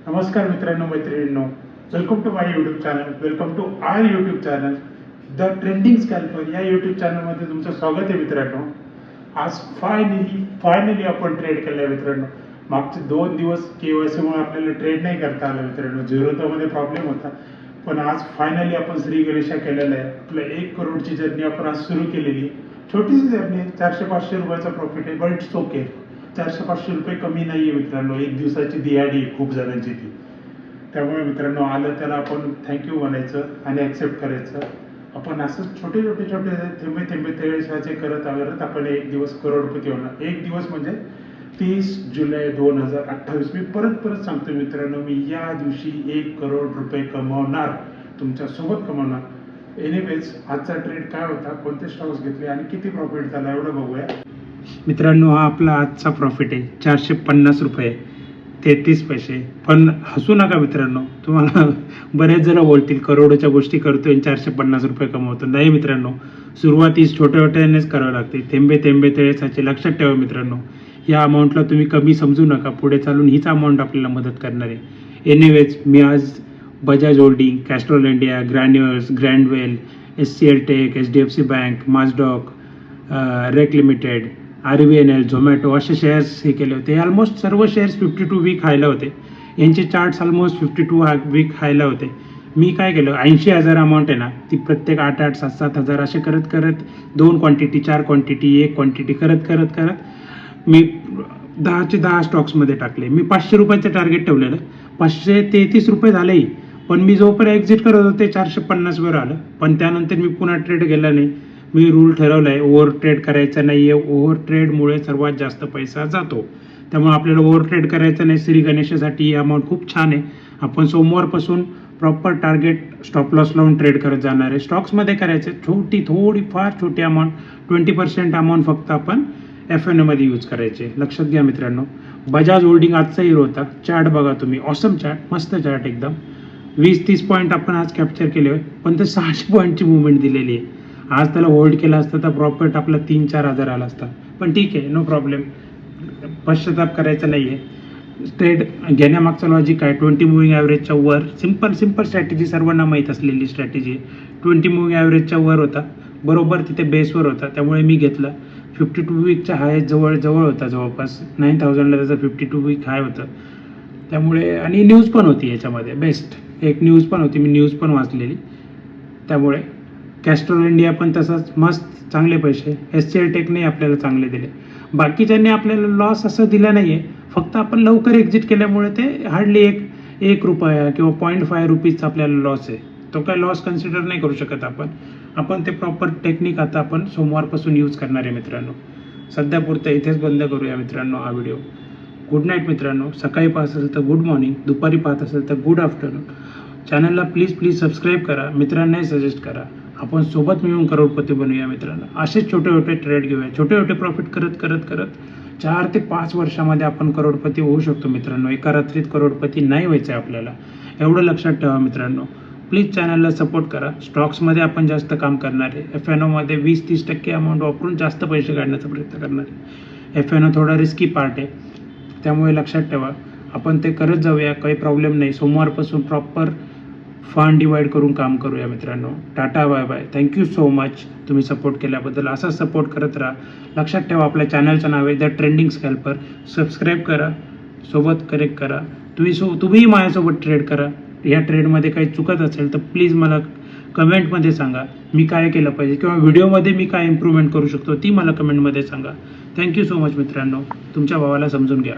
नमस्कार मित्रांनो, मैत्रिणींनो, welcome to my YouTube channel. Welcome to our YouTube channel the trending scalper. या YouTube चॅनलमध्ये तुमचं स्वागत आहे मित्रांनो. आज फायनली आपण ट्रेड केलं मित्रांनो. मागचे 2 दिवस केवायसीमुळे आपल्याला ट्रेड नाही करता आलं मित्रांनो. झिरोमध्ये प्रॉब्लेम होता, पण आज फायनली आपण श्री गणेशा केलेलं आहे. आपलं 1 करोडची जर्नी आपण आज सुरू केलेली. छोटीशी जर्नी आहे, 400-500 रुपयाचा प्रॉफिट आहे, बट इट्स ओके. 400-500 रुपये कमी नाही आहे मित्रांनो. एक दिवसाची दिहाडी खूप जणांची ती. त्यामुळे मित्रांनो, आलं त्याला आपण थँक्यू म्हणायचं आणि ॲक्सेप्ट करायचं. आपण असं छोटे थेंबे तळेसाचे करत आपण एक दिवस करोडपती होणार. एक दिवस म्हणजे 30 जुलै 2028. मी परत सांगतो मित्रांनो, मी या दिवशी 1 करोड रुपये कमवणार, तुमच्यासोबत कमवणार. एनिवेज, आजचा ट्रेड काय होता, कोणते स्टॉक्स घेतले आणि किती प्रॉफिट झाला एवढं बघूया मित्रांनो. हा आपला आजचा प्रॉफिट आहे 450 रुपये 33 पैसे. पण हसू नका मित्रांनो, तुम्हाला बरेच जण बोलतील करोडोच्या गोष्टी करतोय आणि 450 रुपये कमवतो. नाही मित्रांनो, सुरुवातीस छोट्यानेच करावं लागते. थेंबे तळे साचे. लक्षात ठेवा मित्रांनो, या अमाऊंटला तुम्ही कमी समजू नका. पुढे चालून हीच अमाऊंट आपल्याला मदत करणार आहे. एनिवेज, मी आज Bajaj holding, Castrol India, Granules, Grindwell, SCL tech, HDFC bank, Mazdock, REC limited, RVNL, Zomato असे शेअर्स हे केले होते. ऑलमोस्ट सर्व शेअर्स 52 वीक हायला होते. यांचे चार्ट्स ऑलमोस्ट 52 वीक हायला होते. मी काय केलं, 80,000 अमाऊंट आहे ना, ती प्रत्येक 8-8, 7-7 हजार असे करत 2 क्वांटिटी, 4 क्वांटिटी, 1 क्वांटिटी करत मी 10चे 10 स्टॉक्समध्ये टाकले. मी 500 रुपयाचं टार्गेट ठेवलेलं. 533 रुपये झालेही, पण मी जोपर्यंत एक्झिट करत होते 450 वर आलं. पण त्यानंतर मी पुन्हा ट्रेड गेला नाही. मी रूल ठरवला आहे, ओव्हर ट्रेड करायचा नाही आहे. ओव्हर ट्रेडमुळे सर्वात जास्त पैसा जातो. त्यामुळे आपल्याला ओव्हर ट्रेड करायचं नाही. श्री गणेशासाठी ही अमाऊंट खूप छान आहे. आपण सोमवारपासून प्रॉपर टार्गेट स्टॉप लॉस लावून ट्रेड करत जाणार आहे. स्टॉक्समध्ये करायचे फार छोटी अमाऊंट, 20% अमाऊंट फक्त आपण FNOमध्ये यूज करायचे. लक्षात घ्या मित्रांनो. बजाज होल्डिंग आजचा हिरो होता. चार्ट बघा तुम्ही, ऑसम चार्ट, मस्त चार्ट एकदम. 20-30 पॉईंट आपण आज कॅप्चर केले, पण ते 600 पॉईंटची मुवमेंट दिलेली आहे. आज त्याला होल्ड केला असता तर प्रॉफिट आपला 3-4 हजार आला असता. पण ठीक आहे, नो प्रॉब्लेम. पश्चाताप करायचा नाही आहे. ट्रेड घेण्यामागचं लॉजिक आहे, 20 मुव्हिंग ॲव्हरेजच्या वर. सिंपल स्ट्रॅटेजी, सर्वांना माहीत असलेली स्ट्रॅटेजी आहे. 20 मुव्हिंग ॲव्हरेजच्या वर होता, बरोबर तिथे बेसवर होता, त्यामुळे मी घेतला. 52 वीकच्या हाय जवळ होता, जवळपास 9,000ला त्याचा 52 वीक हाय होतं. त्यामुळे आणि न्यूज पण होती याच्यामध्ये, बेस्ट एक न्यूज पण होती, मी न्यूज पण वाचलेली. त्यामुळे कॅस्ट्रॉल इंडिया पण तसंच मस्त, चांगले पैसे. SCL टेकने आपल्याला चांगले दिले. बाकीच्यांनी आपल्याला लॉस असं दिला नाही आहे. फक्त आपण लवकर एक्झिट केल्यामुळे ते हार्डली एक रुपया किंवा 0.5 रुपीजचा आपल्याला लॉस आहे. तो काय लॉस कन्सिडर नाही करू शकत आपण ते प्रॉपर टेक्निक आता आपण सोमवारपासून यूज करणार आहे मित्रांनो. सध्या पुरतं इथेच बंद करूया मित्रांनो हा व्हिडिओ. गुड नाईट मित्रांनो. सकाळी पाहत असेल तर गुड मॉर्निंग, दुपारी पाहत असेल तर गुड आफ्टरनून. चॅनलला प्लीज सबस्क्राईब करा, मित्रांनाही सजेस्ट करा. आपण सोबत मिळून करोडपती बनूया मित्रांनो. असेच छोटे ट्रेड घेऊया. छोटे प्रॉफिट करत 4 ते 5 वर्षामध्ये आपण करोडपती होऊ शकतो मित्रांनो. एका रात्रीत करोडपती नाही व्हायचं आहे आपल्याला, एवढं लक्षात ठेवा मित्रांनो. प्लीज चॅनलला सपोर्ट करा. स्टॉक्समध्ये आपण जास्त काम करणार आहे. FNOमध्ये 20-30% अमाऊंट वापरून जास्त पैसे काढण्याचा प्रयत्न करणार आहे. FNO थोडा रिस्की पार्ट आहे, त्यामुळे लक्षात ठेवा. आपण ते करत जाऊया, काही प्रॉब्लेम नाही. सोमवारपासून प्रॉपर फंड डिवाइड करून काम करूया मित्रांनो. Tata, bye bye. Thank you so much तुम्ही सपोर्ट केल्याबद्दल. असाच सपोर्ट करत राहा. लक्षात ठेवा, आपल्या चॅनलचं नाव आहे द ट्रेंडिंग स्कॅल्पर. सबस्क्राईब करा, सोबत कनेक्ट करा. तुम्हीही माझ्यासोबत ट्रेड करा. या ट्रेडमध्ये काही चुकत असेल तर प्लीज मला कमेंटमध्ये सांगा, मी काय केलं पाहिजे, किंवा व्हिडिओमध्ये मी काय इम्प्रूव्हमेंट करू शकतो ती मला कमेंटमध्ये सांगा. थँक्यू सो मच मित्रांनो. तुमच्या भावाला समजून घ्या.